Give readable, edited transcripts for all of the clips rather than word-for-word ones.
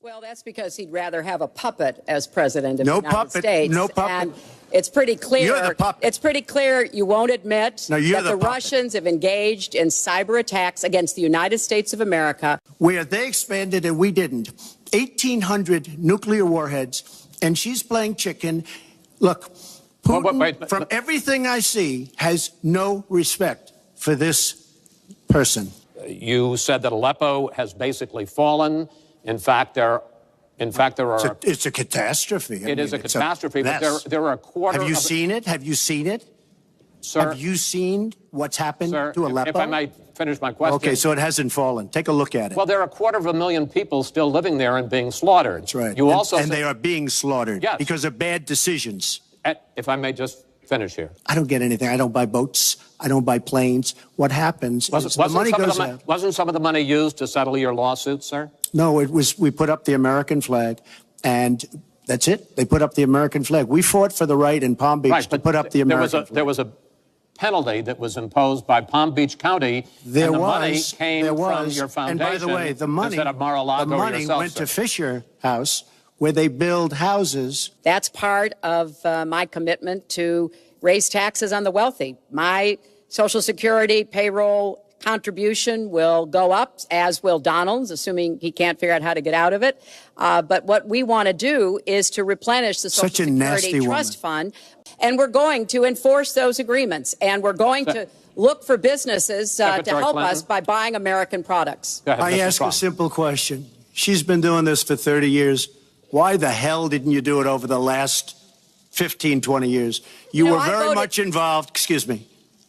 Well, that's because he'd rather have a puppet as president of the United puppet, States. no puppet. And it's pretty clear. You're the puppet. It's pretty clear you won't admit No, you're that the the puppet. Russians have engaged in cyber attacks against the United States of America. Where they expanded and we didn't. 1,800 nuclear warheads, and she's playing chicken. Look, Putin, from everything I see, has no respect for this person. You said that Aleppo has basically fallen. In fact, there are. It's a catastrophe. It is a catastrophe, but there are a quarter. Have you seen it? Have you seen it? Sir, have you seen what's happened sir, to Aleppo? If I might finish my question. Okay, so it hasn't fallen. Take a look at it. Well, there are 250,000 people still living there and being slaughtered. That's right. You also and they are being slaughtered because of bad decisions. If I may just finish here. I don't get anything. I don't buy boats. I don't buy planes. What happens is the money goes out. Wasn't some of the money used to settle your lawsuit, sir? No, it was. We put up the American flag, and that's it. They put up the American flag. We fought for the right in Palm Beach to put up the American flag. There was a penalty that was imposed by Palm Beach County. The money came from your foundation. And by the way, the money yourself, went to Fisher House, where they build houses. That's part of my commitment to raise taxes on the wealthy. My Social Security payroll contribution will go up, as will Donald's, assuming he can't figure out how to get out of it. But what we want to do is to replenish the Social Security Trust Fund, and we're going to enforce those agreements, and we're going to look for businesses to help us by buying American products. I ask a simple question. She's been doing this for 30 years. Why the hell didn't you do it over the last 15, 20 years? You were very much involved. Excuse me,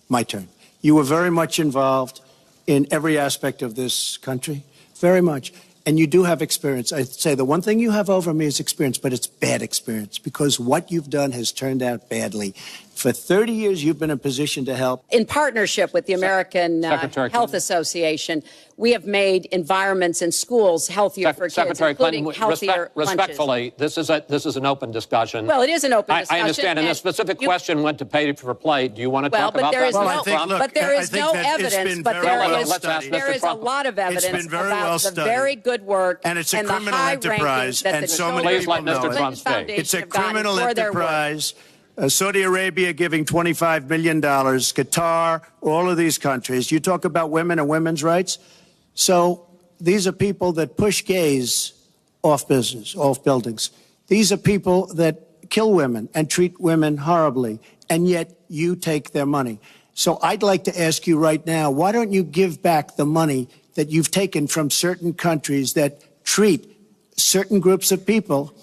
my turn. You were very much involved in every aspect of this country, very much. And you do have experience. I'd say the one thing you have over me is experience, but it's bad experience because what you've done has turned out badly. For 30 years, you've been in a position to help. In partnership with the American Health Association, we have made environments in schools healthier for kids, including healthier lunches. Respectfully, this is an open discussion. Well, it is an open discussion. I understand, and the specific question went to pay for play. Do you want to talk about that? But there is no evidence. But there is a lot of evidence about the very good work and it's a criminal enterprise, and so many people know it. It's a criminal enterprise. Saudi Arabia giving $25 million, Qatar, all of these countries. You talk about women and women's rights. So these are people that push gays off buildings. These are people that kill women and treat women horribly, and yet you take their money. So I'd like to ask you right now, why don't you give back the money that you've taken from certain countries that treat certain groups of people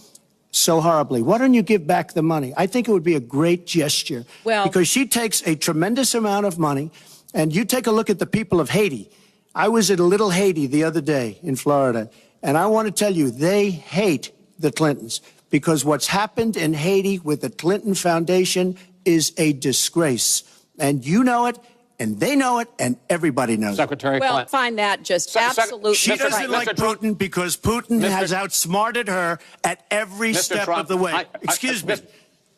so horribly? Why don't you give back the money? I think it would be a great gesture because she takes a tremendous amount of money, and you take a look at the people of Haiti. I was in Little Haiti the other day in Florida, and I want to tell you, they hate the Clintons because what's happened in Haiti with the Clinton Foundation is a disgrace. And you know it, and they know it, and everybody knows Secretary it. Well, find that just absolutely. She doesn't like Putin because Putin has outsmarted her at every step of the way. Excuse me.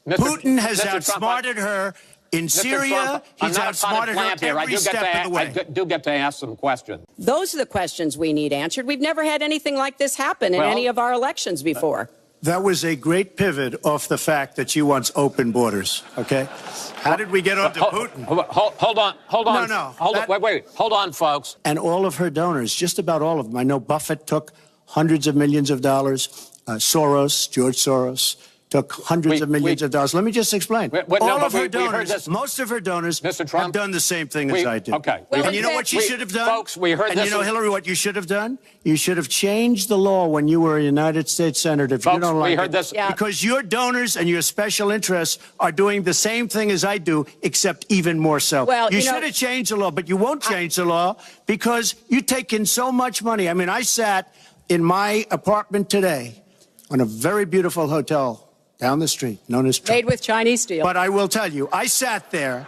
Putin has outsmarted her in Syria. He's outsmarted her every step of the way. I do get to ask some questions. Those are the questions we need answered. We've never had anything like this happen in any of our elections before. That was a great pivot off the fact that she wants open borders, okay? How did we get onto Putin? Hold on. No. Wait. Hold on, folks. And all of her donors, just about all of them. I know Buffett took hundreds of millions of dollars. George Soros, took hundreds of millions of dollars. Let me just explain. All of her donors, most of her donors have done the same thing as I did. Okay. And you know what you should have done? Folks, we heard and this. You know, Hillary, what you should have done? You should have changed the law when you were a United States Senator. If you don't like it. Because your donors and your special interests are doing the same thing as I do, except even more so. Well, you should have changed the law, but you won't change the law because you take in so much money. I mean, I sat in my apartment today on a very beautiful hotel down the street, known as Trump. Made with Chinese steel. But I will tell you, I sat there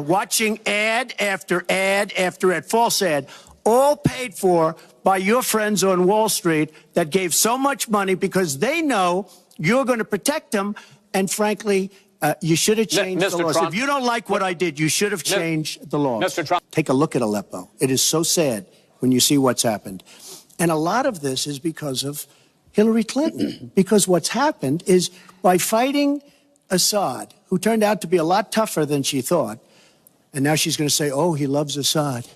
watching ad after ad after ad, false ad, all paid for by your friends on Wall Street that gave so much money because they know you're going to protect them. And frankly, you should have changed the laws. If you don't like what I did, you should have changed the laws. Mr. Trump. Take a look at Aleppo. It is so sad when you see what's happened. And a lot of this is because of Hillary Clinton. Because what's happened is by fighting Assad, who turned out to be a lot tougher than she thought, and now she's going to say, oh, he loves Assad.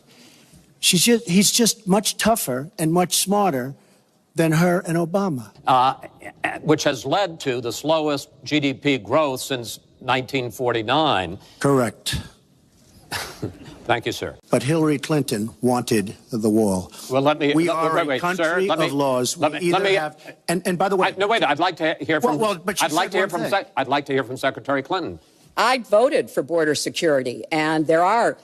He's just much tougher and much smarter than her and Obama. Which has led to the slowest GDP growth since 1949. Correct. Thank you, sir. But Hillary Clinton wanted the wall. Well, we are a country of laws. And by the way, no, wait. I'd like to hear from. I'd like to hear from Secretary Clinton. I voted for border security, and there are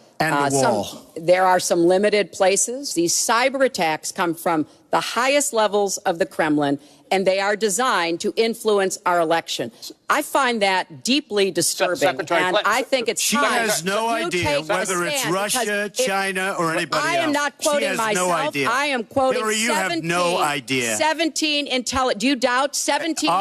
some limited places. These cyber attacks come from the highest levels of the Kremlin, and they are designed to influence our election. I find that deeply disturbing, and Clinton, I think it's time. She has no idea whether it's Russia, China, or anybody else. I am not quoting myself. No idea. I am quoting Hillary, you have no idea. 17 do you doubt 17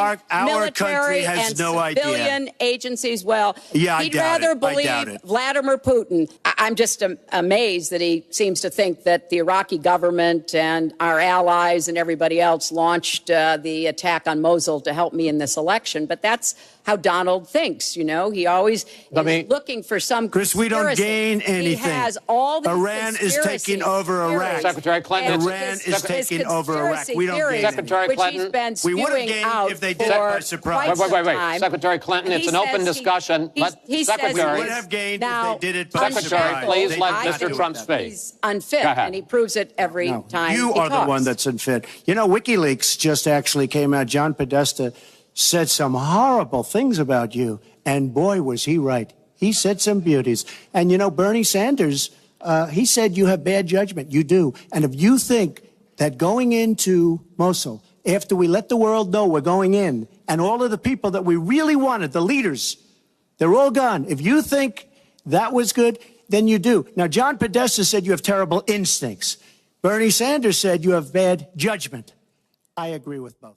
military and civilian agencies? Well, yeah, he'd rather believe Vladimir Putin. I'm just amazed that he seems to think that the Iraqi government and our allies and everybody else launched the attack on Mosul to help me in this election. But that's how Donald thinks, you know. He always is looking for some Chris, we don't gain anything. He has all the Iran is taking over Iraq. Secretary Clinton. Iran is taking over Iraq. We don't gain Secretary Clinton. We would have gained if they did it by surprise. Wait. Secretary Clinton, it's an open discussion. Secretary, we would have gained if they did it by surprise. Secretary, please let Mr. Trump speak. He's unfit, and he proves it every time you are the one that's unfit. You know, WikiLeaks just actually came out. John Podesta said some horrible things about you, and boy, was he right. He said some beauties. And, you know, Bernie Sanders, he said you have bad judgment. You do. And if you think that going into Mosul, after we let the world know we're going in, and all of the people that we really wanted, the leaders, they're all gone. If you think that was good, then you do. Now, John Podesta said you have terrible instincts. Bernie Sanders said you have bad judgment. I agree with both.